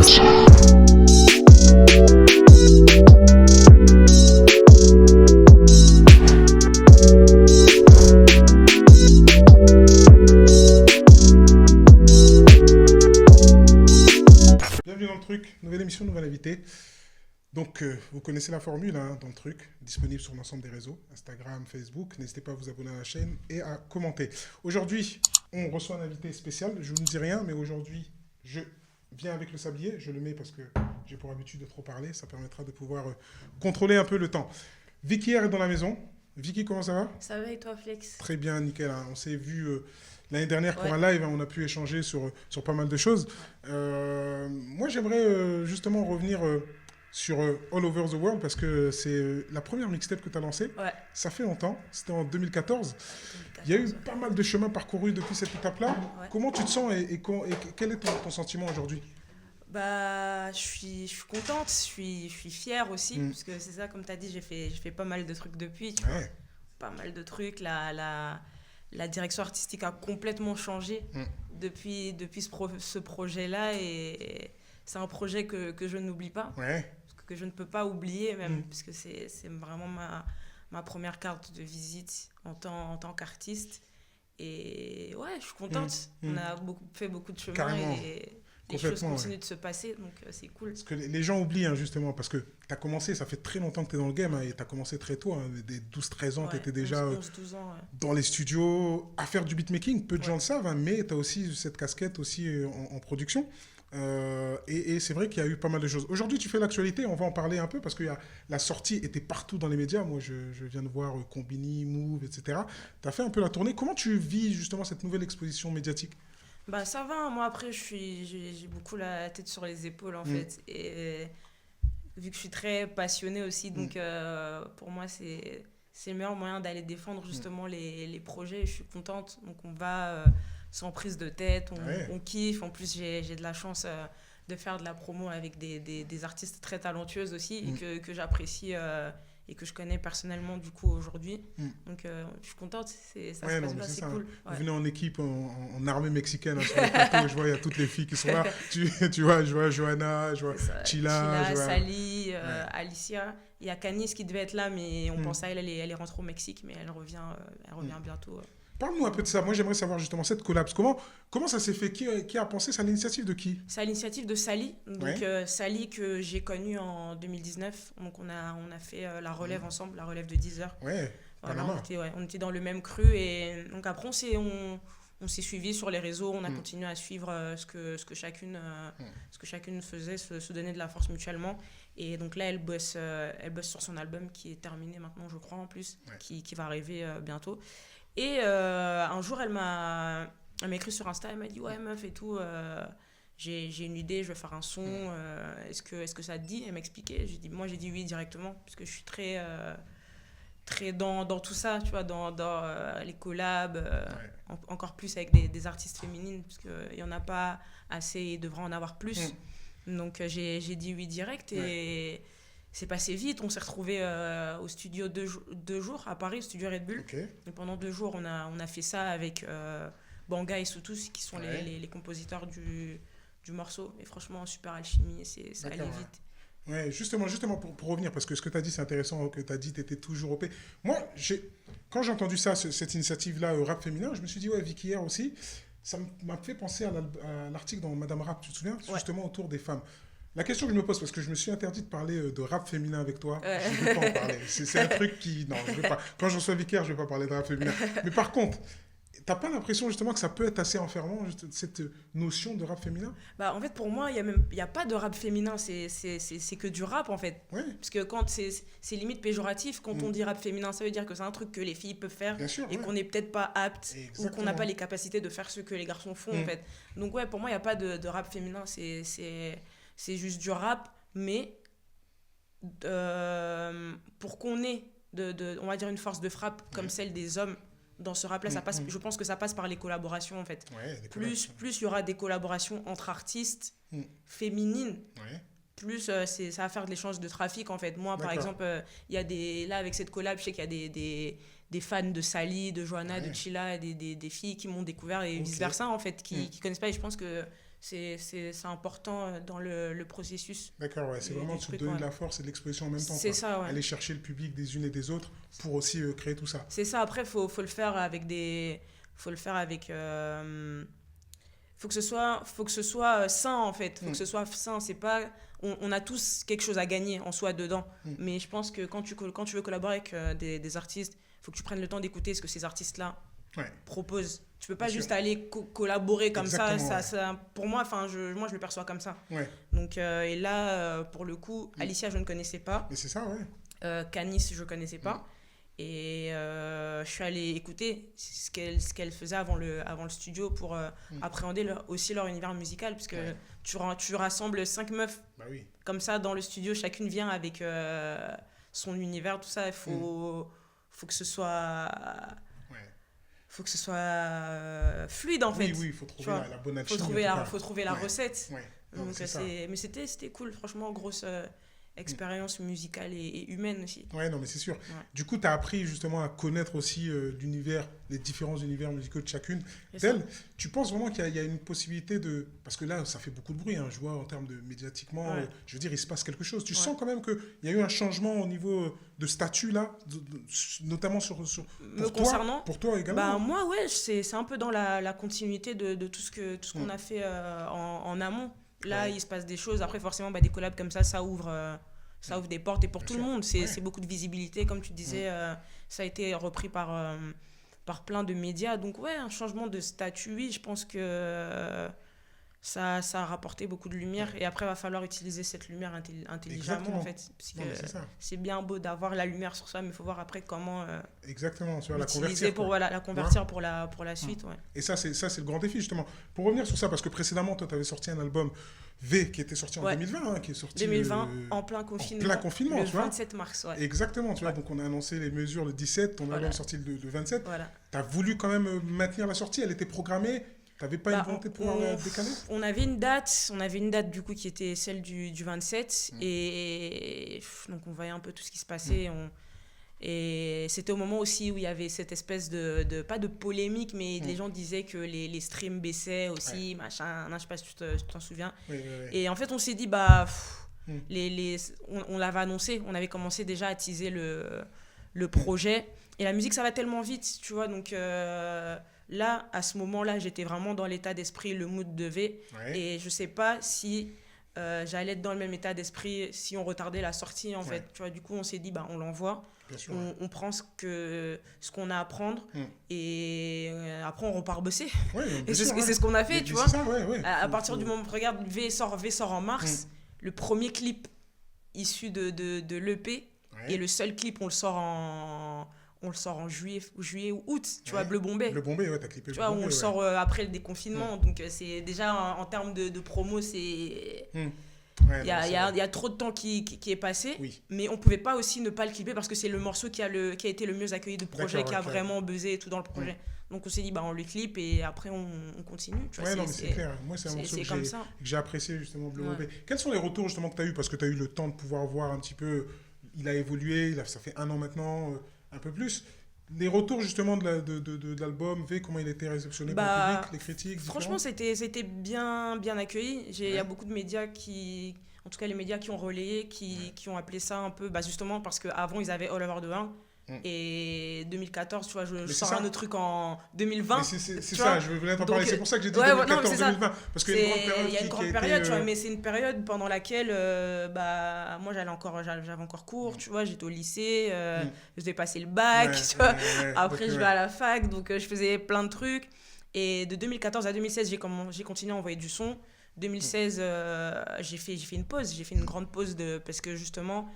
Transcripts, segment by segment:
Bienvenue dans le truc, nouvelle émission, nouvel invité. Donc, vous connaissez la formule hein, dans le truc, disponible sur l'ensemble des réseaux, Instagram, Facebook. N'hésitez pas à vous abonner à la chaîne et à commenter. Aujourd'hui, on reçoit un invité spécial. Je ne vous dis rien, mais aujourd'hui, je viens avec le sablier. Je le mets parce que j'ai pour habitude de trop parler. Ça permettra de pouvoir contrôler un peu le temps. Vicky est dans la maison. Vicky, comment ça va? Ça va et toi, Flex? Très bien, nickel. Hein. On s'est vu l'année dernière pour un live. Hein, on a pu échanger sur pas mal de choses. Moi, j'aimerais justement revenir sur All Over the World parce que c'est la première mixtape que tu as lancée. Ouais. Ça fait longtemps. C'était en 2014. Il y a eu pas mal de chemin parcouru depuis cette étape-là. Ouais. Comment tu te sens et quel est ton sentiment aujourd'hui? Bah, je suis contente, je suis fière aussi, parce que c'est ça, comme tu as dit, j'ai fait pas mal de trucs depuis, tu vois. Pas mal de trucs. La direction artistique a complètement changé depuis ce projet-là, et c'est un projet que je n'oublie pas, que je ne peux pas oublier même, parce que c'est vraiment ma première carte de visite en tant qu'artiste. Et ouais, je suis contente. On a fait beaucoup de chemin. Carrément. Et les choses continuent de se passer, donc c'est cool. Parce que les gens oublient, hein, justement, parce que tu as commencé, ça fait très longtemps que tu es dans le game, hein, et tu as commencé très tôt, hein, dès 12-13 ans, tu étais déjà 11-12 ans, dans les studios à faire du beatmaking. Peu de gens le savent, hein, mais tu as aussi cette casquette aussi en production. Et c'est vrai qu'il y a eu pas mal de choses. Aujourd'hui, tu fais l'actualité, on va en parler un peu, parce que la sortie était partout dans les médias. Moi, je viens de voir Combini, Move, etc. Tu as fait un peu la tournée. Comment tu vis justement cette nouvelle exposition médiatique? Bah ça va, moi après j'ai beaucoup la tête sur les épaules en fait, et vu que je suis très passionnée aussi, donc pour moi c'est le meilleur moyen d'aller défendre justement les projets. Je suis contente, donc on va sans prise de tête, on kiffe. En plus j'ai de la chance de faire de la promo avec des artistes très talentueuses aussi, et que j'apprécie et que je connais personnellement du coup aujourd'hui. Donc je suis contente, ça se passe bien, c'est cool. Vous venez en équipe, en armée mexicaine, hein, sur le plateau. Je vois, il y a toutes les filles qui sont là. tu vois, je vois Johanna, je vois Chila, Sally, Alicia. Il y a Canis qui devait être là, mais on pense à elle est rentrée au Mexique, mais elle revient bientôt. Parle-nous un peu de ça. Moi, j'aimerais savoir justement cette collab. Comment ça s'est fait? Qui a pensé? C'est à l'initiative de qui? C'est à l'initiative de Sally. Donc, Sally, que j'ai connue en 2019. Donc, on a fait la relève ensemble, la relève de 10 heures. Voilà, on était dans le même cru. Et donc, après, on s'est suivis sur les réseaux. On a continué à suivre ce que chacune faisait, se donner de la force mutuellement. Et donc là, elle bosse sur son album qui est terminé maintenant, je crois, en plus, qui va arriver bientôt. Et un jour, elle m'a écrit sur Insta, elle m'a dit « Ouais, meuf et tout, j'ai une idée, je vais faire un son, est-ce que ça te dit ?» Elle m'a expliqué, j'ai dit oui directement, parce que je suis très dans tout ça, tu vois, dans les collabs, encore plus avec des artistes féminines, parce qu'il n'y en a pas assez, il devrait en avoir plus. Donc j'ai dit oui direct, et c'est passé vite. On s'est retrouvés au studio deux jours à Paris, au studio Red Bull. Et pendant 2 jours, on a fait ça avec Banga et Soutous, qui sont les compositeurs du morceau. Et franchement, super alchimie, ça allait vite. Ouais, justement pour revenir, parce que ce que tu as dit, c'est intéressant, que tu as dit tu étais toujours OP. Moi, quand j'ai entendu ça, cette initiative-là, rap féminin, je me suis dit, ouais, Vicky hier aussi, ça m'a fait penser à l'article dans Madame Rap, tu te souviens, justement autour des femmes. La question que je me pose, parce que je me suis interdit de parler de rap féminin avec toi, je ne veux pas en parler. C'est un truc qui... Non, je ne veux pas. Quand je reçois Vicky, je ne vais pas parler de rap féminin. Mais par contre, tu n'as pas l'impression justement que ça peut être assez enfermant, cette notion de rap féminin? Bah, en fait, pour moi, il y a pas de rap féminin, c'est que du rap, en fait. Parce que quand c'est limite péjoratif, quand on dit rap féminin, ça veut dire que c'est un truc que les filles peuvent faire, et qu'on n'est peut-être pas apte, ou qu'on n'a pas les capacités de faire ce que les garçons font, en fait. Donc ouais, pour moi, il n'y a pas de rap féminin, c'est juste du rap, mais pour qu'on ait, on va dire, une force de frappe comme celle des hommes, dans ce rap-là, je pense que ça passe par les collaborations, en fait. Plus il y aura des collaborations entre artistes féminines, plus ça va faire de l'échange de trafic, en fait. Moi, par exemple, il y a là, avec cette collab, je sais qu'il y a des fans de Sally, de Johanna, de Chila, des filles qui m'ont découvert, et vice-versa, en fait, qui connaissent pas. Et je pense que c'est important dans le processus. D'accord, ouais, c'est vraiment se donner de la force et de l'exposition en même temps. C'est ça, ouais. Aller chercher le public des unes et des autres pour aussi créer tout ça. C'est ça, après, faut le faire avec des... Faut le faire avec... faut que ce soit sain, en fait. Faut que ce soit sain, c'est pas... On a tous quelque chose à gagner en soi dedans. Mais je pense que quand tu veux collaborer avec des artistes, il faut que tu prennes le temps d'écouter ce que ces artistes-là proposent. Tu peux pas juste aller collaborer comme ça. Pour moi, moi, je le perçois comme ça. Ouais. Donc, et là, pour le coup, Alicia, je ne connaissais pas. Mais c'est ça, ouais. Canis, je ne connaissais pas. Et je suis allée écouter ce qu'elle faisait avant le studio pour appréhender aussi leur univers musical, parce que tu rassembles 5 meufs comme ça dans le studio, chacune vient avec son univers, tout ça. Il faut que ce soit... faut que ce soit fluide, en fait. Oui, il faut trouver la bonne alchimie. Faut trouver la recette. Ouais. Donc, mais c'était cool, franchement, grosse... expérience musicale et humaine aussi. Ouais, non, mais c'est sûr. Ouais. Du coup, tu as appris justement à connaître aussi les différents univers musicaux de chacune d'elles. Tu penses vraiment qu'il y a une possibilité de... Parce que là, ça fait beaucoup de bruit, hein, je vois, en termes de médiatiquement, je veux dire, il se passe quelque chose. Tu sens quand même qu'il y a eu un changement au niveau de statut, là, notamment pour toi également. Bah, moi, ouais, c'est un peu dans la continuité de tout ce qu'on a fait en amont. Là, il se passe des choses. Après, forcément, des collabs comme ça ouvre des portes. Et pour tout le monde, c'est beaucoup de visibilité. Comme tu disais, ça a été repris par plein de médias. Donc, ouais, un changement de statut, oui, je pense que ça a rapporté beaucoup de lumière. Et après, il va falloir utiliser cette lumière intelligemment, en fait. Parce que c'est bien beau d'avoir la lumière sur ça, mais il faut voir après comment la convertir. La convertir pour la suite. Ouais. Et ça, c'est le grand défi, justement. Pour revenir sur ça, parce que précédemment, toi, tu avais sorti un album V qui était sorti en 2020, qui est sorti 2020, en plein confinement. Le 27 mars, ouais. Exactement, tu vois. Donc, on a annoncé les mesures le 17, ton album est sorti le 27. Voilà. Tu as voulu quand même maintenir la sortie, elle était programmée. T'avais pas une volonté de pouvoir décaler ? On avait une date du coup qui était celle du 27 et donc on voyait un peu tout ce qui se passait. Et c'était au moment aussi où il y avait cette espèce de pas de polémique, mais les gens disaient que les streams baissaient aussi, machin, je sais pas si tu t'en souviens. Oui. Et en fait on s'est dit on l'avait annoncé, on avait commencé déjà à teaser le projet et la musique ça va tellement vite, tu vois, donc là, à ce moment-là, j'étais vraiment dans l'état d'esprit, le mood de V. Ouais. Et je sais pas si j'allais être dans le même état d'esprit si on retardait la sortie, en fait. Tu vois, du coup, on s'est dit, on l'envoie. On prend ce qu'on a à prendre. Et après, on repart bosser. Ouais, et c'est ce qu'on a fait, tu vois. À partir du moment où, regarde, V sort en mars. Le premier clip issu de l'EP. Et le seul clip, on le sort en juillet ou août, tu vois, Bleu Bombay. Bleu Bombay, ouais, t'as clippé tu vois, on le sort après le déconfinement, donc c'est déjà en termes de promo, c'est... Il y a trop de temps qui est passé, mais on pouvait pas aussi ne pas le clipper parce que c'est le morceau qui a été le mieux accueilli du projet, qui a vraiment buzzé et tout dans le projet. Donc on s'est dit, on le clip et après on continue. Tu vois, mais c'est clair. Moi, c'est un morceau que j'ai apprécié justement, Bleu Bombay. Quels sont les retours justement que tu as eu, parce que tu as eu le temps de pouvoir voir un petit peu, il a évolué, ça fait 1 an maintenant, un peu plus. Les retours justement de l'album V, comment il a été réceptionné par le public, les critiques? Franchement, c'était bien accueilli. Il y a beaucoup de médias en tout cas les médias qui ont relayé, qui ont appelé ça un peu, justement parce qu'avant ils avaient All Over the One. Et 2014, tu vois, je sors un autre truc en 2020. C'est ça, je voulais t'en parler. C'est pour ça que j'ai dit 2014-2020. Parce qu'il y a une grande période, tu vois, mais c'est une période pendant laquelle moi j'avais encore cours, tu vois, j'étais au lycée, je devais passer le bac, tu vois. Après, je vais à la fac, donc je faisais plein de trucs. Et de 2014 à 2016, j'ai continué à envoyer du son. 2016, j'ai fait une pause, j'ai fait une grande pause parce que justement.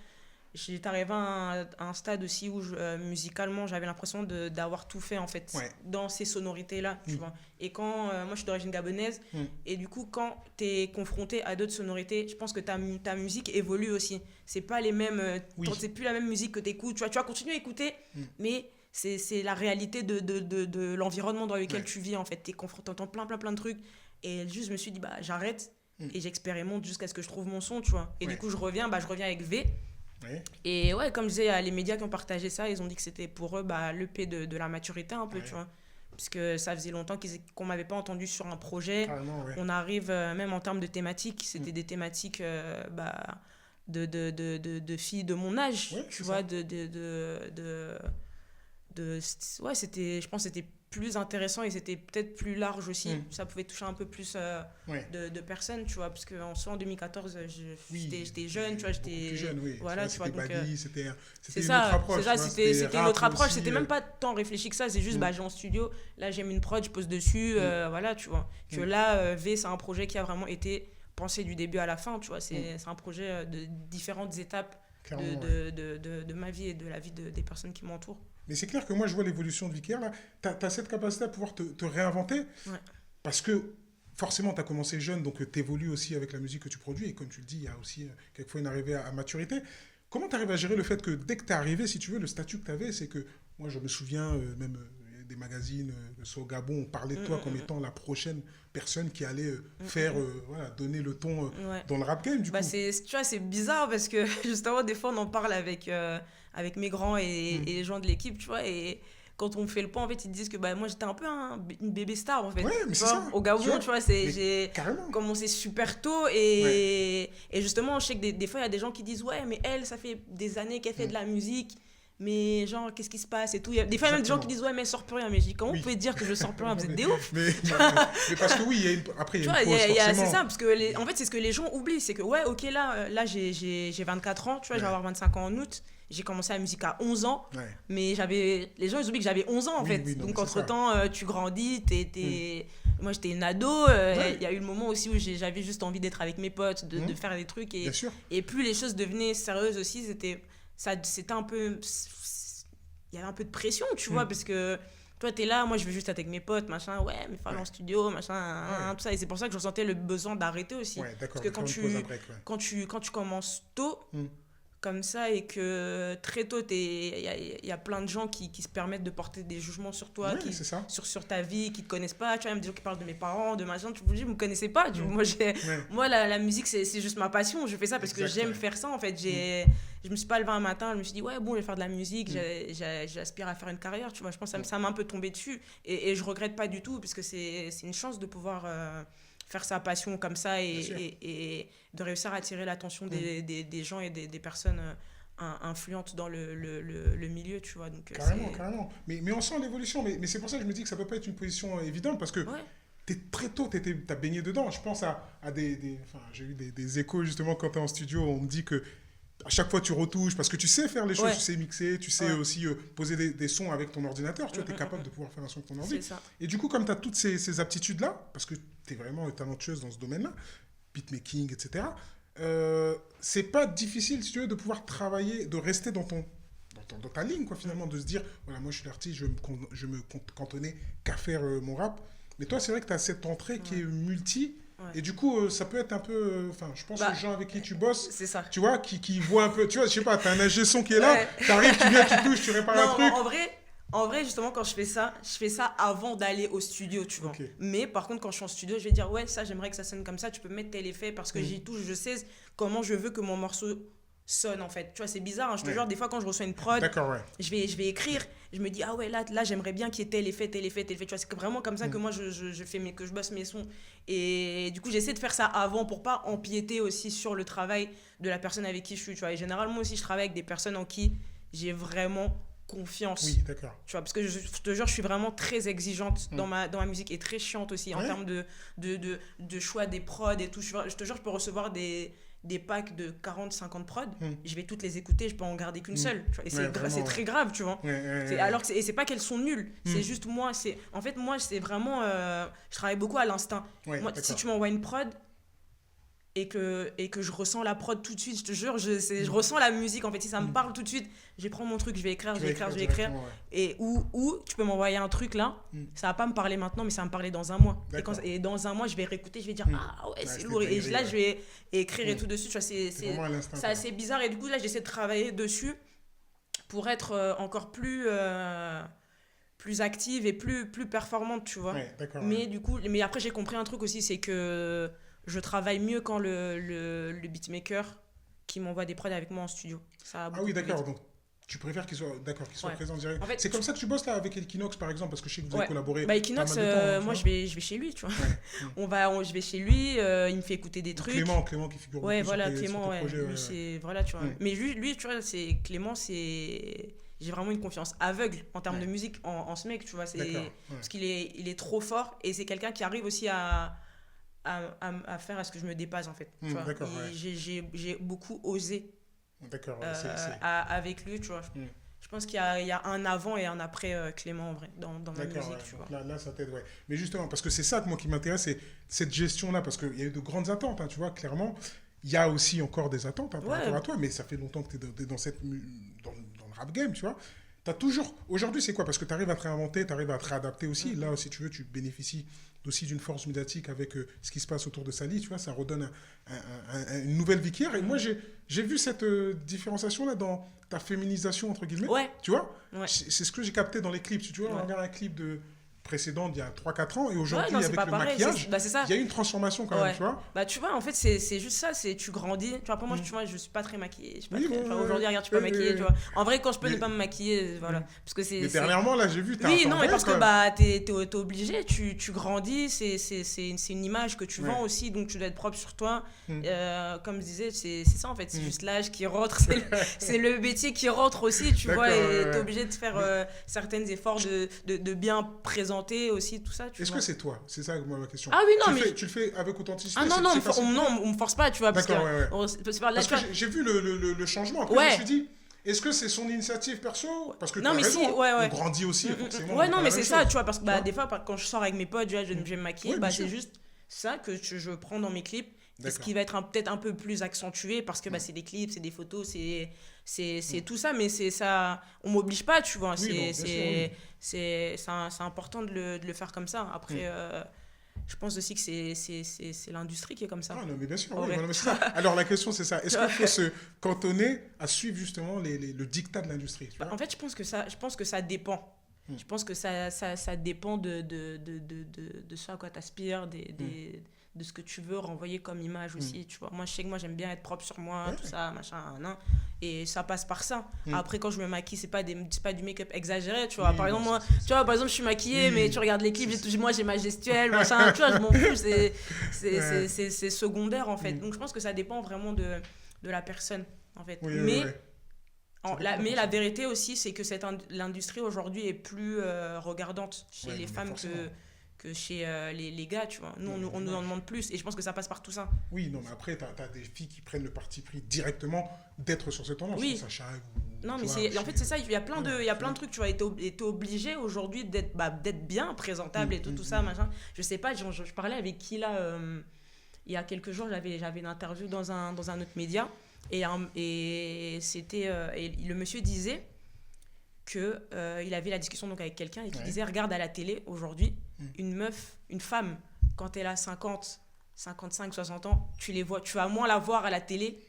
J'étais arrivée à un stade aussi où musicalement j'avais l'impression d'avoir tout fait en fait dans ces sonorités là, tu vois. Et quand moi je suis d'origine gabonaise et du coup quand tu es confronté à d'autres sonorités, je pense que ta musique évolue aussi. C'est pas les mêmes c'est plus la même musique que tu écoutes, tu vas continuer à écouter mais c'est la réalité de l'environnement dans lequel tu vis en fait. Tu es confronté, t'entends plein de trucs et juste je me suis dit j'arrête et j'expérimente jusqu'à ce que je trouve mon son, tu vois. Et du coup je reviens avec V. Et comme je disais, les médias qui ont partagé ça, ils ont dit que c'était pour eux l'EP de la maturité un peu, tu vois. parce que ça faisait longtemps qu'on m'avait pas entendu sur un projet. Ouais. On arrive, même en termes de thématiques, c'était des thématiques de filles de mon âge, tu vois, ouais, je pense que c'était plus intéressant et c'était peut-être plus large aussi. Ça pouvait toucher un peu plus de personnes, tu vois, parce qu'en soi, en 2014, j'étais jeune, tu vois, j'étais plus jeune, oui. Voilà, tu vois, donc c'était c'est une autre approche. C'était une autre approche, c'était même pas tant réfléchi que ça, c'est juste, j'ai en studio, là, j'aime une prod, je pose dessus, voilà, tu vois. Que là, V, c'est un projet qui a vraiment été pensé du début à la fin, tu vois, c'est un projet de différentes étapes de ma vie et de la vie des personnes qui m'entourent. Mais c'est clair que moi, je vois l'évolution de Vicaire, là. Tu as cette capacité à pouvoir te réinventer. Ouais. Parce que, forcément, tu as commencé jeune, donc tu évolues aussi avec la musique que tu produis. Et comme tu le dis, il y a aussi quelquefois une arrivée à maturité. Comment tu arrives à gérer le fait que, dès que tu es arrivé, si tu veux, le statut que tu avais, c'est que, moi, je me souviens, même des magazines, soit au Gabon, on parlait de toi comme étant la prochaine personne qui allait faire, donner le ton dans le rap game, du coup. Tu vois, c'est bizarre parce que, justement, des fois, on en parle avec mes grands et les gens de l'équipe, tu vois, et quand on fait le point, en fait, ils disent que moi, j'étais un peu une bébé star, en fait. Ouais, mais c'est ça. Au Gabon, tu vois, j'ai commencé super tôt et justement, je sais que des fois, il y a des gens qui disent « Ouais, mais elle, ça fait des années qu'elle fait de la musique. » Mais genre, qu'est-ce qui se passe et tout. Il y a des fois, même des gens qui disent « Ouais, mais elle sort plus rien. » Mais je dis « Comment vous pouvez dire que je sors plus rien? Vous êtes des ouf. » mais parce que oui, après, il y a une pause, forcément. C'est ça, parce que en fait, c'est ce que les gens oublient. C'est que, ouais, ok, là j'ai 24 ans, tu vois, je vais avoir 25 ans en août. J'ai commencé la musique à 11 ans, mais les gens ils oublient que j'avais 11 ans en fait. Donc entre-temps, tu grandis, moi j'étais une ado, il y a eu le moment aussi où j'avais juste envie d'être avec mes potes, de faire des trucs. Et plus les choses devenaient sérieuses aussi, c'était un peu... Il y avait un peu de pression, tu vois, parce que toi t'es là, moi je veux juste être avec mes potes, machin, ouais, mais faire en studio, machin, tout ça. Et c'est pour ça que je ressentais le besoin d'arrêter aussi. Parce que quand tu commences tôt... comme ça et que très tôt il y a plein de gens qui se permettent de porter des jugements sur toi, sur ta vie, qui te connaissent pas, tu vois, même des gens qui parlent de mes parents, de machin, tu vous me connaissez pas, moi la musique c'est juste ma passion, je fais ça parce que j'aime faire ça en fait. Je me suis pas levée un matin, je me suis dit ouais bon, je vais faire de la musique, j'aspire à faire une carrière, tu vois. Je pense que ça m'a un peu tombé dessus et je regrette pas du tout parce que c'est une chance de pouvoir faire sa passion comme ça et de réussir à attirer l'attention des gens et des personnes influentes dans le milieu, tu vois. Donc, carrément. Mais on sent l'évolution. Mais c'est pour ça que je me dis que ça peut pas être une position évidente parce que très tôt, t'as baigné dedans. Je pense à j'ai eu des échos justement quand t'es en studio. On me dit que à chaque fois tu retouches parce que tu sais faire les choses, tu sais mixer, tu sais aussi poser des sons avec ton ordinateur, tu vois, t'es capable de pouvoir faire un son avec ton ordi. Et du coup, comme tu as toutes ces aptitudes-là, parce que tu es vraiment talentueuse dans ce domaine-là, beatmaking, etc., c'est pas difficile, si tu veux, de pouvoir travailler, de rester dans ta ligne, quoi, finalement, de se dire, voilà, moi je suis l'artiste, je me cantonner qu'à faire mon rap. Mais toi, c'est vrai que tu as cette entrée qui est multi. Et du coup, ça peut être un peu... je pense aux gens avec qui tu bosses, c'est ça. Tu vois, qui voient un peu... Tu vois, je sais pas, t'as un ingé son qui est là, t'arrives, tu viens, tu touches, tu répares un truc. En vrai, justement, quand je fais ça avant d'aller au studio, tu vois. Mais par contre, quand je suis en studio, je vais dire, ouais, ça, j'aimerais que ça sonne comme ça, tu peux mettre tel effet parce que j'y touche, je sais comment je veux que mon morceau sonne, en fait. Tu vois, c'est bizarre, hein, je te jure, des fois, quand je reçois une prod, je vais écrire, je me dis, ah ouais, là j'aimerais bien qu'il y ait tel effet, tu vois, c'est vraiment comme ça que moi, que je bosse mes sons. Et du coup, j'essaie de faire ça avant pour pas empiéter aussi sur le travail de la personne avec qui je suis, tu vois. Et généralement aussi, je travaille avec des personnes en qui j'ai vraiment confiance. Oui, d'accord. Tu vois, parce que je te jure, je suis vraiment très exigeante dans ma musique et très chiante aussi en termes de choix des prods et tout. Je te jure, je peux recevoir des packs de 40-50 prods, je vais toutes les écouter, je peux en garder qu'une seule, tu vois, et c'est très grave, tu vois. Alors que c'est pas qu'elles sont nulles, c'est juste moi, en fait moi c'est vraiment je travaille beaucoup à l'instinct. Moi, si tu m'envoies une prod et que je ressens la prod tout de suite, je te jure, je ressens la musique en fait, si ça me parle tout de suite, je vais prendre mon truc, je vais écrire et ou tu peux m'envoyer un truc là, ça va pas me parler maintenant mais ça va me parler dans un mois. Et dans un mois je vais réécouter, je vais dire ah ouais, c'est lourd, et là je vais écrire et tout dessus, tu vois, c'est assez bizarre. Et du coup là j'essaie de travailler dessus pour être encore plus active et plus performante, tu vois. Mais du coup, mais après j'ai compris un truc aussi, c'est que je travaille mieux quand le beatmaker qui m'envoie des prods avec moi en studio. Ça oui, d'accord. Donc, Tu préfères qu'il soit présent en direct. En fait, c'est comme ça que tu bosses là avec Equinox par exemple, parce que je sais que vous avez collaboré. Equinox, moi je vais chez lui, tu vois. Je vais chez lui, il me fait écouter des trucs. Clément qui figure beaucoup sur Clément, tes projets. Lui, c'est voilà, tu vois. Mais lui, tu vois, Clément, j'ai vraiment une confiance aveugle en termes de musique en ce mec, tu vois. Parce qu'il est trop fort et c'est quelqu'un qui arrive aussi à faire à ce que je me dépasse en fait. Tu vois. J'ai beaucoup osé. Avec lui, tu vois. Je pense qu'il y a un avant et un après Clément en vrai dans ma musique, tu vois. Là ça t'aide, mais justement parce que c'est ça moi qui m'intéresse, c'est cette gestion là, parce qu'il y a eu de grandes attentes, tu vois, clairement il y a aussi encore des attentes par rapport à toi, mais ça fait longtemps que t'es dans le rap game, tu vois. T'as toujours aujourd'hui, c'est quoi, parce que t'arrives à te réinventer, t'arrives à te réadapter aussi. Là, si tu veux, tu bénéficies aussi d'une force médiatique avec ce qui se passe autour de Sally, tu vois, ça redonne une nouvelle Vicky Air. Et moi, j'ai vu cette différenciation-là dans ta féminisation, entre guillemets. Tu vois, c'est ce que j'ai capté dans les clips. Si tu vois, on regarde un clip précédente il y a 3-4 ans et aujourd'hui avec le maquillage il y a eu une transformation quand même, tu vois. Tu vois, en fait c'est juste ça, c'est tu grandis, tu vois. Pour moi je suis pas très maquillée, aujourd'hui regarde, tu peux maquiller, tu vois. En vrai quand je peux ne pas me maquiller, voilà, parce que c'est dernièrement là j'ai vu mais parce que t'es obligé, tu grandis, c'est une image que tu vends aussi, donc tu dois être propre sur toi. Comme je disais, c'est ça en fait, c'est juste l'âge qui rentre, c'est le métier qui rentre aussi, tu vois, et t'es obligé de faire certains efforts de bien présenter aussi tout ça. Est-ce que c'est toi? C'est ça ma question. Ah oui, non, mais tu le fais avec authenticité. Ah non, on me force pas, tu vois. Parce que j'ai vu le changement. Après, je me suis dit, est-ce que c'est son initiative perso? Parce que on grandit aussi, forcément. Ouais, non, mais c'est ça, tu vois. Parce que des fois, quand je sors avec mes potes, je vais me maquiller, c'est juste ça que je prends dans mes clips. Ce qui va être peut-être un peu plus accentué parce que c'est des clips, c'est des photos, c'est tout ça, mais c'est ça, on m'oblige pas, tu vois. C'est important de le faire comme ça. Après, je pense aussi que c'est l'industrie qui est comme ça. Ah non, mais bien sûr, c'est ça. Alors la question c'est ça, est-ce qu'il faut se cantonner à suivre justement le dictat de l'industrie, tu vois? En fait, je pense que ça dépend. Je pense que ça dépend de ce à quoi tu aspires, de ce que tu veux renvoyer comme image aussi, tu vois. Moi, je sais que j'aime bien être propre sur moi, tout ça, machin, et ça passe par ça. Après, quand je me maquille, c'est pas du make-up exagéré, tu vois. Par exemple, moi, tu vois, je suis maquillée, mais tu regardes les clips, moi, j'ai ma gestuelle, machin, tu vois, je m'en fous, c'est secondaire, en fait. Donc, je pense que ça dépend vraiment de la personne, en fait. Mais la vérité aussi, c'est que l'industrie aujourd'hui est plus regardante chez les femmes que chez les gars, tu vois. Nous, on nous en demande plus et je pense que ça passe par tout ça. Oui, non, mais après, t'as des filles qui prennent le parti pris directement d'être sur cette tendance. Sacha, non, mais en fait, c'est ça, il y a plein de trucs, tu vois, et t'es obligé aujourd'hui d'être bien présentable et tout ça, machin. Je sais pas, je parlais avec qui là, il y a quelques jours, j'avais une interview dans un autre média et c'était, et le monsieur disait que il avait la discussion donc avec quelqu'un et qui disait regarde à la télé aujourd'hui une femme quand elle a 50, 55, 60 ans, tu vas moins la voir à la télé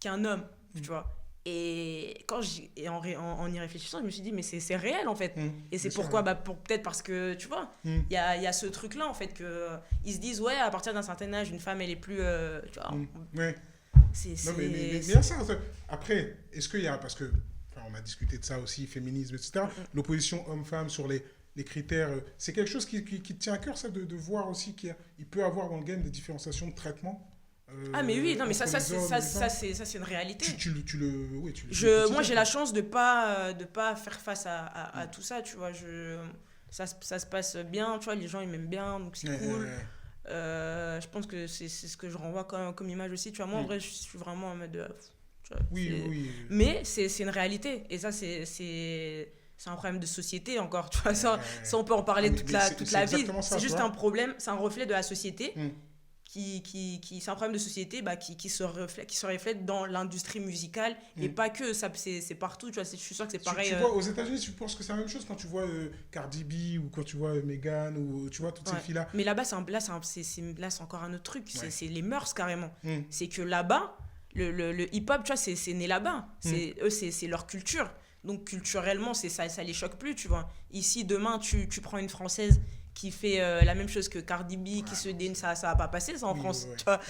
qu'un homme, tu vois. Et en y réfléchissant, je me suis dit mais c'est réel en fait. Et c'est pourquoi peut-être parce que tu vois, il y a ce truc là en fait que ils se disent ouais, à partir d'un certain âge une femme elle est plus tu vois. Mais il y a ça. Après, est-ce qu'il y a, parce que on a discuté de ça aussi, féminisme, etc. L'opposition homme-femme sur les critères, c'est quelque chose qui te tient à cœur, ça, de voir aussi qu'il peut y avoir dans le game des différenciations de traitement. Mais oui, non, mais ça c'est une réalité. Moi, j'ai la chance de pas faire face à tout ça, tu vois. Ça se passe bien, tu vois, les gens ils m'aiment bien, donc c'est cool. Je pense que c'est ce que je renvoie comme image aussi, tu vois. Moi, en vrai, je suis vraiment en mode... Oui. Mais c'est une réalité. Et ça, c'est un problème de société encore. Tu vois, ça on peut en parler toute la vie. C'est juste un problème, c'est un reflet de la société. C'est un problème de société qui se reflète dans l'industrie musicale et pas que, c'est partout, tu vois, je suis sûr que c'est pareil. Tu vois, aux États-Unis, tu penses que c'est la même chose quand tu vois Cardi B ou quand tu vois Megan ou tu vois toutes ces filles-là. Mais là-bas, c'est encore un autre truc, c'est les mœurs carrément. C'est que là-bas, le hip-hop, tu vois, c'est né là-bas. Eux, c'est leur culture. Donc culturellement, ça les choque plus, tu vois. Ici, demain, tu prends une Française qui fait la même chose que Cardi B, qui se déne, ça va pas passer ça en France, tu vois.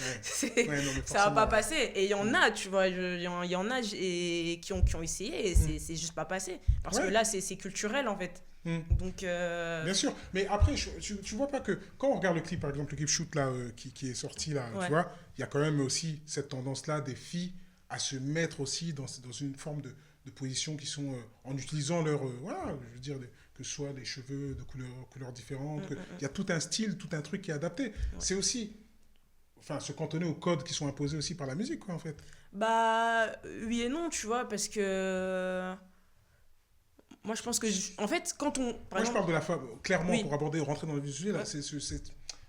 Ça va pas passer. Et il y en a, tu vois, il y en a qui ont essayé et c'est juste pas passé. Parce que là, c'est culturel, en fait. Donc, bien sûr, mais après, tu vois pas que quand on regarde le clip, par exemple, le clip Shoot là, qui est sorti là, tu vois, il y a quand même aussi cette tendance-là des filles à se mettre aussi dans une forme de position qui sont en utilisant leur, voilà, je veux dire, que ce soit des cheveux de couleurs différentes, il y a tout un style, tout un truc qui est adapté. C'est aussi, enfin, se cantonner aux codes qui sont imposés aussi par la musique, quoi, en fait. Bah, oui et non, tu vois, parce que... Moi, je pense que... En fait, quand on... Moi, je parle de la femme, clairement, pour rentrer dans le vif du sujet, là, c'est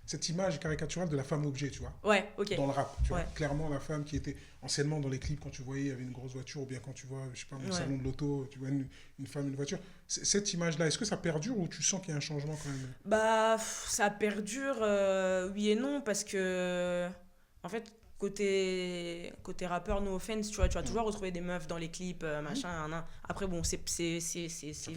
cette image caricaturale de la femme objet, tu vois. Ouais, ok. Dans le rap, tu vois. Clairement, la femme qui était anciennement dans les clips, quand tu voyais, il y avait une grosse voiture, ou bien quand tu vois, je sais pas, mon salon de l'auto, tu vois une femme, une voiture. Cette image-là, est-ce que ça perdure ou tu sens qu'il y a un changement quand même? Bah, ça perdure, oui et non, parce que, en fait, côté rappeur, no offense, tu vas toujours retrouver des meufs dans les clips, machin, Après, bon, ces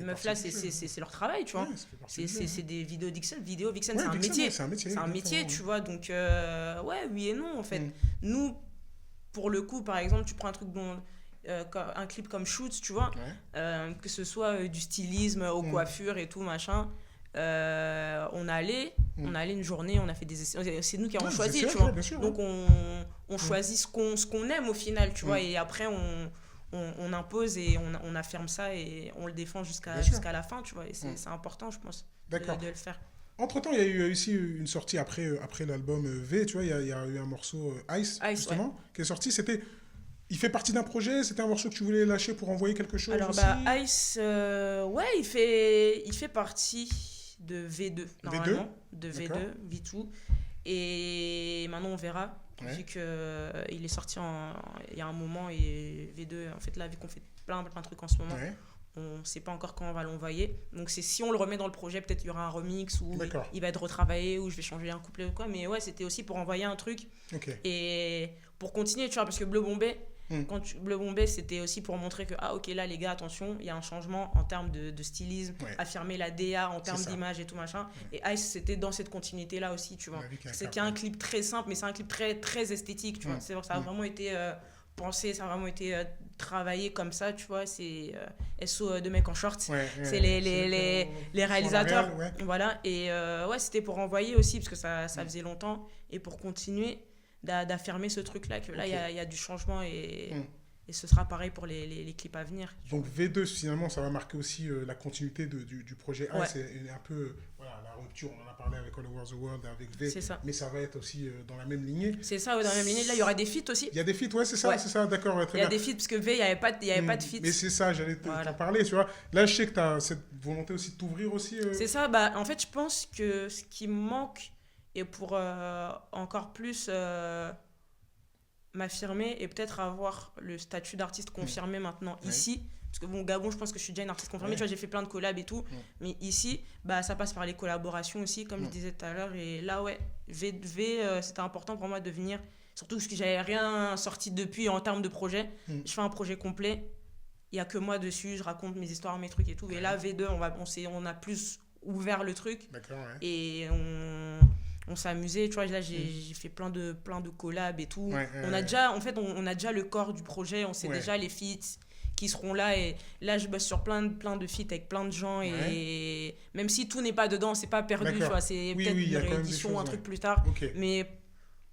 meufs-là, c'est leur travail, tu vois. C'est des vidéos vixen. Vidéo vixen, c'est un métier. C'est un métier, tu vois. Donc, ouais, oui et non, en fait. Nous, pour le coup, par exemple, tu prends un truc dont... un clip comme Shoot, tu vois, que ce soit du stylisme aux coiffures et tout, machin. On allait une journée, on a fait des essais, c'est nous qui avons choisi, tu vois. Donc on choisit ce qu'on aime au final, tu vois, et après on impose et on affirme ça et on le défend jusqu'à la fin, tu vois, et c'est important, je pense, de le faire. Entre-temps, il y a eu aussi une sortie après l'album V, tu vois, il y a eu un morceau Ice justement, qui est sorti, il fait partie d'un projet, c'était un morceau que tu voulais lâcher pour envoyer quelque chose? Alors, aussi? Ice, ouais, il fait partie de V2, normalement. De V2, V2. Et maintenant, on verra, vu qu'il est sorti il y a un moment. Et V2, en fait, là, vu qu'on fait plein de trucs en ce moment, on ne sait pas encore quand on va l'envoyer. Donc, si on le remet dans le projet, peut-être il y aura un remix ou il va être retravaillé ou je vais changer un couplet ou quoi. Mais ouais, c'était aussi pour envoyer un truc. Et pour continuer, tu vois, parce que Bleu Bombay... Bleu Bombay, c'était aussi pour montrer que, ok, là, les gars, attention, il y a un changement en termes de stylisme, affirmer la DA en termes d'image et tout, machin. Et Ice, c'était dans cette continuité-là aussi, tu vois. C'est qu'il y a un clip très simple, mais c'est un clip très, très esthétique, tu vois. C'est vrai que ça a vraiment été pensé, ça a vraiment été travaillé comme ça, tu vois. C'est SO de mecs en short. C'est les réalisateurs. Voilà. Et ouais, c'était pour envoyer aussi, parce que ça faisait longtemps, et pour continuer d'affirmer ce truc-là, que là, il y a du changement et ce sera pareil pour les clips à venir. Donc V2, finalement, ça va marquer aussi la continuité du projet A. C'est un peu la rupture, on en a parlé avec All Over the World, avec V, mais ça va être aussi dans la même lignée. C'est ça, dans la même lignée. Là, il y aura des feats aussi. Il y a des feats, c'est ça, d'accord, très bien. Il y a des feats, parce que V, il n'y avait pas de feats. Mais c'est ça, j'allais t'en parler, tu vois. Là, je sais que tu as cette volonté aussi de t'ouvrir aussi. C'est ça, en fait, je pense que ce qui me manque, et pour encore plus m'affirmer et peut-être avoir le statut d'artiste confirmé maintenant ici, parce que bon, Gabon, je pense que je suis déjà une artiste confirmée, tu vois, j'ai fait plein de collabs et tout, mais ici, ça passe par les collaborations aussi, comme je disais tout à l'heure, et là, c'était important pour moi de venir, surtout parce que j'avais rien sorti depuis en termes de projet. Je fais un projet complet, il n'y a que moi dessus, je raconte mes histoires, mes trucs et tout, et là, V2, on a plus ouvert le truc, et on s'est amusé, tu vois, là j'ai fait plein de collabs et tout. On a déjà le corps du projet, on sait déjà les feats qui seront là, et là je bosse sur plein de feats avec plein de gens, et même si tout n'est pas dedans, c'est pas perdu, tu vois, c'est peut-être une réédition, un truc plus tard, mais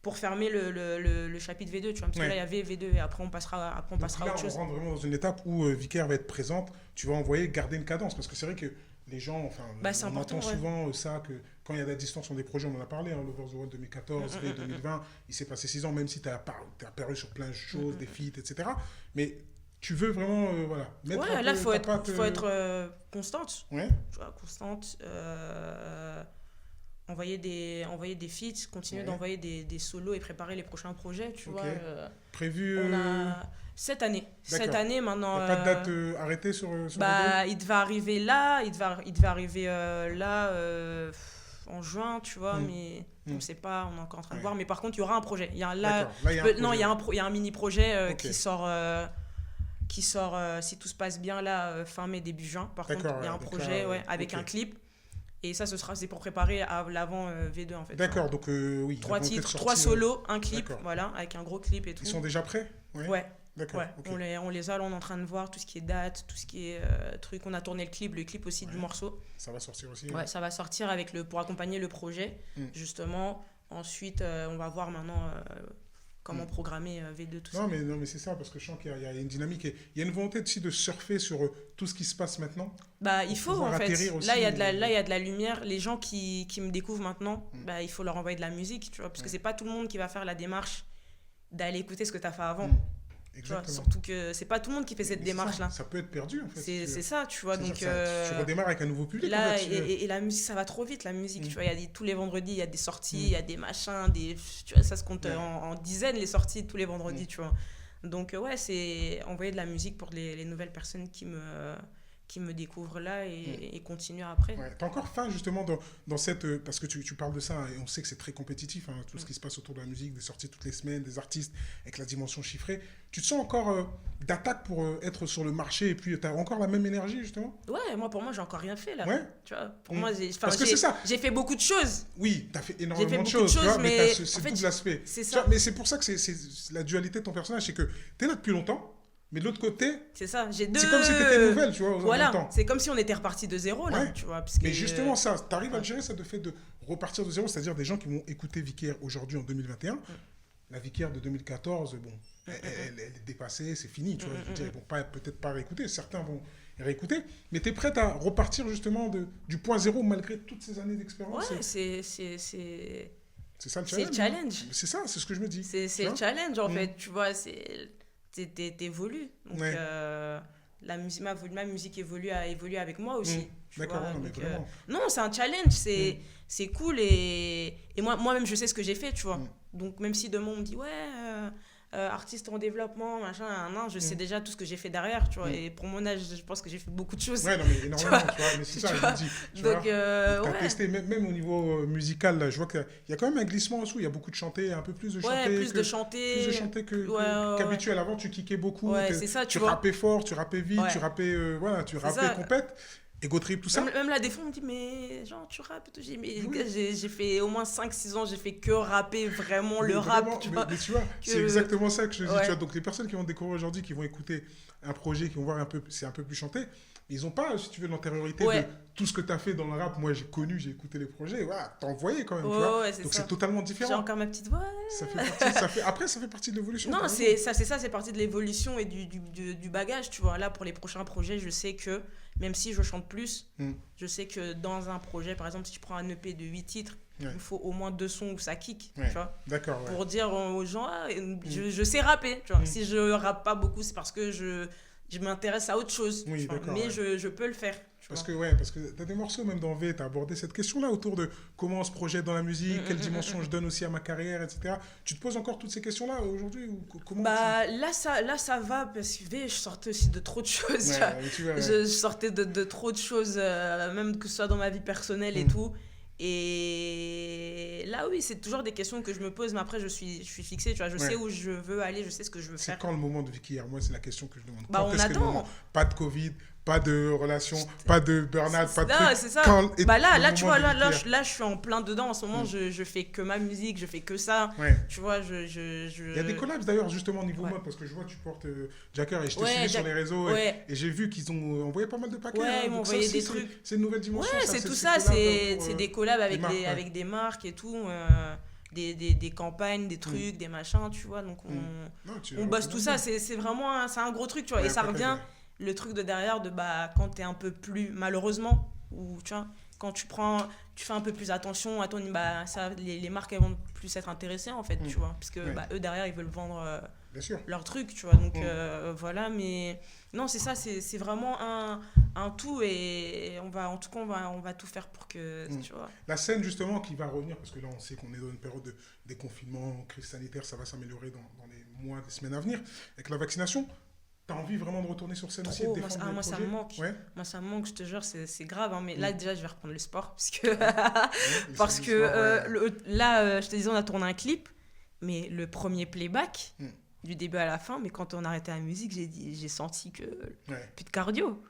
pour fermer le chapitre V2, tu vois, parce que là il y avait V2 et après on passera à autre chose. On rentre vraiment dans une étape où Vicaire va être présente, tu vas envoyer garder une cadence, parce que c'est vrai que les gens, on entend souvent ça, que quand il y a de la distance sur des projets, on en a parlé, Over the World 2014, 2020, il s'est passé 6 ans, même si tu as apparu sur plein de choses, des feats, etc. Mais tu veux vraiment mettre un peu là, faut être constante. Tu vois, constante. Envoyer des feats, continuer d'envoyer des solos et préparer les prochains projets, tu vois. Prévu cette année. Cette année, maintenant. Il n'y a pas de date arrêtée sur il devait arriver là, il devait arriver là en juin, tu vois, mais on ne sait pas, on est encore en train de voir. Mais par contre, il y aura un projet. Il y a un mini-projet qui sort, si tout se passe bien, là, fin mai, début juin. Par contre, il y a un projet avec un clip. Et ça, c'est pour préparer à l'avant V2 en fait. D'accord, donc oui. 3 titres, 3 solos, un clip, voilà, avec un gros clip et tout. Ils sont déjà prêts? Ouais. D'accord. Ouais. Okay. On les a, là, on est en train de voir tout ce qui est date, tout ce qui est truc. On a tourné le clip aussi du morceau. Ça va sortir aussi? Ouais, ça va sortir pour accompagner le projet, justement. Ensuite, on va voir maintenant comment programmer V2, tout ça. Non, mais c'est ça, parce que je sens qu'il y a une dynamique. Et il y a une volonté aussi de surfer sur tout ce qui se passe maintenant. Bah, il faut, en fait. Aussi, là, il y a de la lumière. Les gens qui me découvrent maintenant, bah, il faut leur envoyer de la musique, tu vois, parce que c'est pas tout le monde qui va faire la démarche d'aller écouter ce que tu as fait avant. Exactement. Vois, surtout que c'est pas tout le monde qui fait cette démarche-là. Ça peut être perdu, en fait. C'est ça, tu vois. Donc, tu redémarres avec un nouveau public. Là, en fait, et la musique, ça va trop vite, la musique. Tu vois, tous les vendredis, il y a des sorties, il y a des machins, tu vois, ça se compte en dizaines, les sorties tous les vendredis, tu vois. Donc, ouais, c'est envoyer de la musique pour les nouvelles personnes qui me découvrent là et continuer après. Ouais. T'es encore fan justement dans cette... parce que tu parles de ça et on sait que c'est très compétitif, hein, tout ce qui se passe autour de la musique, des sorties toutes les semaines, des artistes avec la dimension chiffrée. Tu te sens encore d'attaque pour être sur le marché et puis t'as encore la même énergie justement? Ouais, pour moi, j'ai encore rien fait là. Ouais. Tu vois, pour moi, parce que c'est ça. J'ai fait beaucoup de choses. Oui, t'as fait énormément de choses, tu vois, mais c'est tout l'aspect. C'est ça. Vois, mais c'est pour ça que c'est la dualité de ton personnage, c'est que t'es là depuis longtemps. Mais de l'autre côté, c'est ça, c'est comme si t'étais nouvelle, tu vois, voilà, c'est comme si on était reparti de zéro, là, tu vois. Parce que... Mais justement, ça, t'arrives à gérer ça de fait de repartir de zéro, c'est-à-dire des gens qui vont écouter Vicky R aujourd'hui en 2021. La Vicky R de 2014, bon, elle est dépassée, c'est fini, tu vois. Je veux dire, ils vont peut-être pas réécouter, certains vont réécouter, mais t'es prête à repartir justement du point zéro malgré toutes ces années d'expérience. Ouais, c'est ça le challenge. C'est le challenge. C'est ça, c'est ce que je me dis. C'est le challenge, en fait, tu vois, t'évolues. Donc, la musique, ma musique a évolué avec moi aussi. D'accord, non, mais vraiment. Non, c'est un challenge, c'est cool et moi-même, je sais ce que j'ai fait, tu vois. Donc, même si demain, on me dit, ouais, artiste en développement, machin, je sais déjà tout ce que j'ai fait derrière, tu vois. Et pour mon âge, je pense que j'ai fait beaucoup de choses. Ouais, non, mais énormément, tu vois. Mais c'est ça, je me dis. Donc, t'as testé, même au niveau musical, là, je vois qu'il y a quand même un glissement en dessous. Il y a beaucoup de chanter, un peu plus de chanter. Ouais, plus de chanter qu'habituel. Avant, tu kickais beaucoup. Ouais, c'est ça, tu rappais fort, tu rappais vite, tu rappais, tu rappais compète. Ego Trip, tout ça. Même là, des fois, on me dit, mais genre, tu rappes et tout. J'ai fait au moins 5-6 ans, j'ai fait que rapper vraiment le rap. Mais tu vois, c'est exactement ça que je dis. Tu vois, donc, les personnes qui vont découvrir aujourd'hui, qui vont écouter un projet, qui vont voir c'est un peu plus chanté, ils n'ont pas, si tu veux, l'antériorité de tout ce que tu as fait dans le rap. Moi, j'ai écouté les projets. Voilà, t'as envoyé quand même. Tu vois. Donc, c'est totalement différent. J'ai encore ma petite voix. Après, ça fait partie de l'évolution. Non, c'est partie de l'évolution et du bagage. Tu vois, là, pour les prochains projets, je sais que même si je chante plus, je sais que dans un projet, par exemple, si je prends un EP de 8 titres, il me faut au moins 2 sons où ça kick, tu vois. D'accord, pour dire aux gens, je sais rapper, tu vois. Si je rappe pas beaucoup, c'est parce que je m'intéresse à autre chose, mais je peux le faire. Parce que tu as des morceaux, même dans V, tu as abordé cette question-là autour de comment on se projette dans la musique, quelle dimension je donne aussi à ma carrière, etc. Tu te poses encore toutes ces questions-là aujourd'hui ou comment là, ça va, parce que V, je sortais aussi de trop de choses. Je sortais de trop de choses, même que ce soit dans ma vie personnelle et tout. Et là, oui, c'est toujours des questions que je me pose, mais après, je suis fixée, tu vois. Je sais où je veux aller, je sais ce que je veux faire. C'est quand le moment de Vicky R? Moi, c'est la question que je demande. On attend. Pas de Covid, pas de relation, pas de burn-out, pas de truc. C'est ça. Là, tu vois, là, je suis en plein dedans. En ce moment, je fais que ma musique, je fais que ça. Tu vois, Il y a des collabs d'ailleurs, justement, au niveau mode, parce que je vois, tu portes Jacker et je t'ai suivi sur les réseaux. Et j'ai vu qu'ils ont envoyé pas mal de paquets. Ouais, ils m'ont envoyé des trucs. C'est une nouvelle dimension. Ouais, c'est tout ça. C'est des collabs avec des marques et tout. Des campagnes, des trucs, des machins, tu vois. Donc, on bosse tout ça. C'est vraiment un gros truc, tu vois. Et ça revient. Le truc de derrière quand t'es un peu plus malheureusement ou tu vois quand tu fais un peu plus attention à ton les marques elles vont plus être intéressées en fait tu vois parce que eux derrière ils veulent vendre leur truc tu vois donc voilà mais non c'est ça c'est vraiment un tout et on va tout faire pour que tu vois la scène justement qui va revenir parce que là on sait qu'on est dans une période de déconfinement, crise sanitaire, ça va s'améliorer dans les mois, les semaines à venir avec la vaccination. T'as envie vraiment de retourner sur scène aussi et de défendre moi ça me manque. Moi ça me manque, je te jure, c'est grave. Hein, mais là déjà je vais reprendre le sport parce que là je te disais on a tourné un clip, mais le premier playback, du début à la fin, mais quand on a arrêté la musique, j'ai senti que plus de cardio.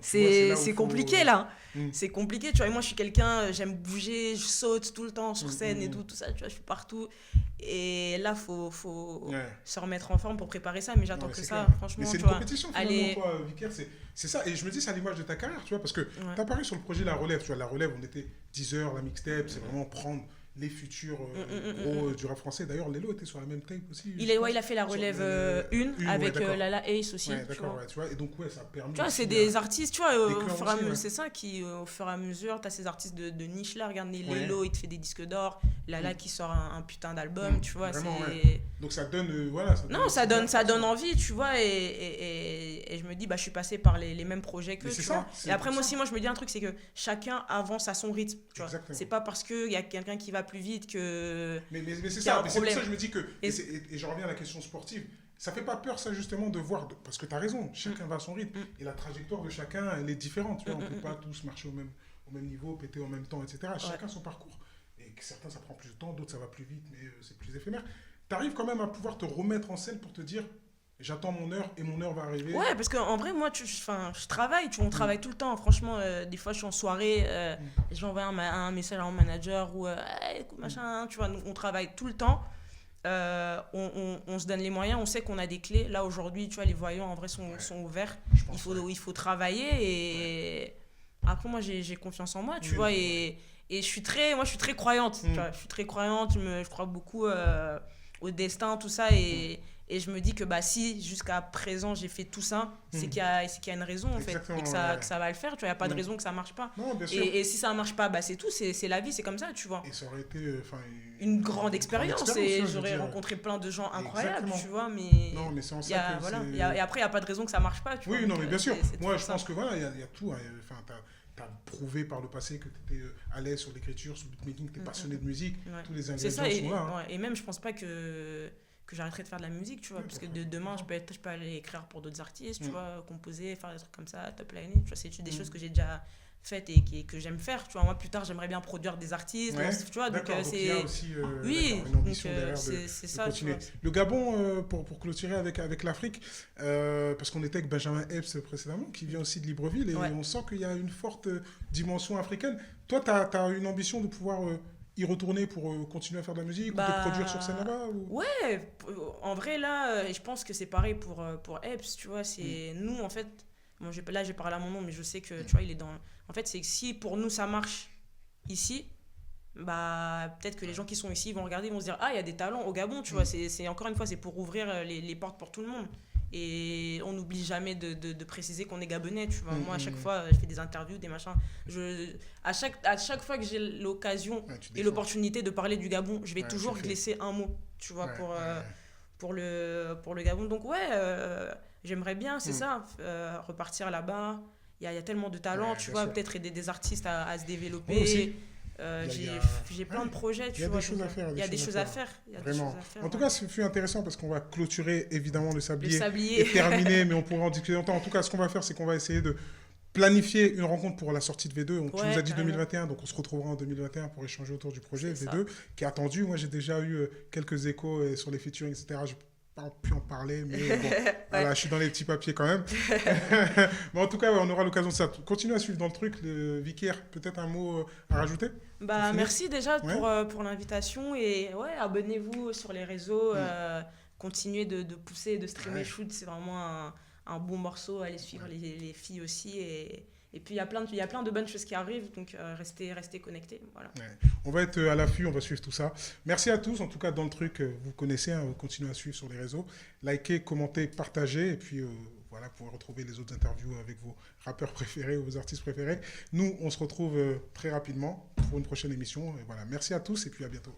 C'est compliqué là. C'est compliqué, tu vois. Et moi, je suis quelqu'un, j'aime bouger, je saute tout le temps sur scène et tout ça, tu vois, je suis partout. Et là, faut se remettre en forme pour préparer ça, mais j'attends que ça, clair. franchement. Mais c'est une compétition finalement, toi, Vicaire, c'est ça. Et je me dis, c'est à l'image de ta carrière, tu vois, parce que tu as paru sur le projet La Relève, tu vois. La Relève, on était 10 heures, la mixtape, c'est vraiment prendre les futurs gros du rap français. D'ailleurs, Lelo était sur la même tape aussi. Il a fait la relève 1 avec Lala Ace aussi. Ouais, d'accord, tu vois. Et donc, ça a permis. Tu vois, c'est des artistes, tu vois, c'est ça qui, au fur et à mesure, tu as ces artistes de niche là. Regarde, Lelo, il te fait des disques d'or. Lala qui sort un putain d'album, tu vois. Vraiment, donc, ça donne. Ça donne envie, tu vois. Et je me dis, je suis passée par les mêmes projets que tu vois. Et après, moi aussi, je me dis un truc, c'est que chacun avance à son rythme. C'est pas parce qu'il y a quelqu'un qui va plus vite que. Mais c'est ça, c'est pour ça que je me dis que. Et je reviens à la question sportive. Ça fait pas peur, ça, justement, de voir. Parce que tu as raison, chacun va à son rythme. Et la trajectoire de chacun, elle est différente. Tu vois, on peut pas tous marcher au même niveau, péter en même temps, etc. Chacun son parcours. Et certains, ça prend plus de temps, d'autres, ça va plus vite, mais c'est plus éphémère. Tu arrives quand même à pouvoir te remettre en scène pour te dire. J'attends mon heure et mon heure va arriver. Ouais, parce qu'en vrai, moi, je travaille, on travaille tout le temps. Franchement, des fois, je suis en soirée, j'envoie un message à mon manager ou écoute, machin, tu vois, on travaille tout le temps. On se donne les moyens, on sait qu'on a des clés. Là, aujourd'hui, tu vois, les voyants, en vrai, sont ouverts. Il faut travailler et après, moi, j'ai confiance en moi, tu vois, et je suis très croyante. Tu vois, je suis très croyante, je crois beaucoup au destin, tout ça, et je me dis que si jusqu'à présent j'ai fait tout ça, c'est qu'il y a une raison en fait, et que ça va le faire, tu vois, il n'y a pas de raison que ça ne marche pas. Non, bien sûr. Et si ça ne marche pas, c'est tout, c'est la vie, c'est comme ça, tu vois. Et ça aurait été une grande expérience, et j'aurais rencontré plein de gens incroyables, tu vois, mais c'est en ça que et après il n'y a pas de raison que ça ne marche pas, tu vois. Oui, non, mais bien sûr. Moi, je pense que voilà, il y a tout. Enfin, t'as prouvé par le passé que tu étais à l'aise sur l'écriture, sur le beatmaking, que tu es passionné de musique, tous les ingrédients sont là. Et même, je pense pas que j'arrêterai de faire de la musique, tu vois, parce que demain, je peux aller écrire pour d'autres artistes, tu vois, composer, faire des trucs comme ça, top liner, tu vois, c'est des choses que j'ai déjà faites et que j'aime faire, tu vois. Moi, plus tard, j'aimerais bien produire des artistes, tu vois, donc c'est... Il y a aussi une ambition derrière de ça, continuer. Le Gabon, pour clôturer avec l'Afrique, parce qu'on était avec Benjamin Epps précédemment, qui vient aussi de Libreville, et on sent qu'il y a une forte dimension africaine. Toi, tu as une ambition de pouvoir... y retourner pour continuer à faire de la musique ou te produire sur scène là-bas ou... Ouais, en vrai, là, je pense que c'est pareil pour Epps, tu vois. C'est nous, en fait, bon, là, j'ai parlé à mon nom, mais je sais que, tu vois, il est dans... En fait, c'est que si pour nous, ça marche ici, peut-être que les gens qui sont ici vont regarder, ils vont se dire, il y a des talents au Gabon, tu vois. C'est, encore une fois, c'est pour ouvrir les portes pour tout le monde. Et on n'oublie jamais de préciser qu'on est gabonais, tu vois. Moi, à chaque fois, je fais des interviews, des machins. À chaque fois que j'ai l'occasion et l'opportunité de parler du Gabon, je vais toujours glisser un mot, tu vois, pour le Gabon. Donc, j'aimerais bien, c'est ça, repartir là-bas. Il y a tellement de talents, tu vois, peut-être aider des artistes à se développer. J'ai plein de projets, tu vois. Il y a des choses à faire. Vraiment. En tout cas, ce fut intéressant parce qu'on va clôturer évidemment le sablier. Et terminer, mais on pourra en discuter longtemps. En tout cas, ce qu'on va faire, c'est qu'on va essayer de planifier une rencontre pour la sortie de V2. Tu nous as dit 2021, donc on se retrouvera en 2021 pour échanger autour du projet V2 qui est attendu. Moi, j'ai déjà eu quelques échos sur les featuring, etc. Je pas pu en parler, mais bon, voilà, je suis dans les petits papiers quand même. Mais en tout cas, on aura l'occasion de ça. Continue à suivre dans le truc, le Vicaire, peut-être un mot à rajouter? Merci déjà pour l'invitation et abonnez-vous sur les réseaux, continuez de pousser, de streamer Shoot, c'est vraiment un bon morceau, allez suivre les filles aussi et puis il y a plein de bonnes choses qui arrivent, donc restez connectés. Voilà. On va être à l'affût, on va suivre tout ça. Merci à tous, en tout cas dans le truc, vous connaissez, vous continuez à suivre sur les réseaux. Likez, commentez, partagez, et puis voilà, vous pouvez retrouver les autres interviews avec vos rappeurs préférés ou vos artistes préférés. Nous, on se retrouve très rapidement pour une prochaine émission. Et voilà, merci à tous et puis à bientôt.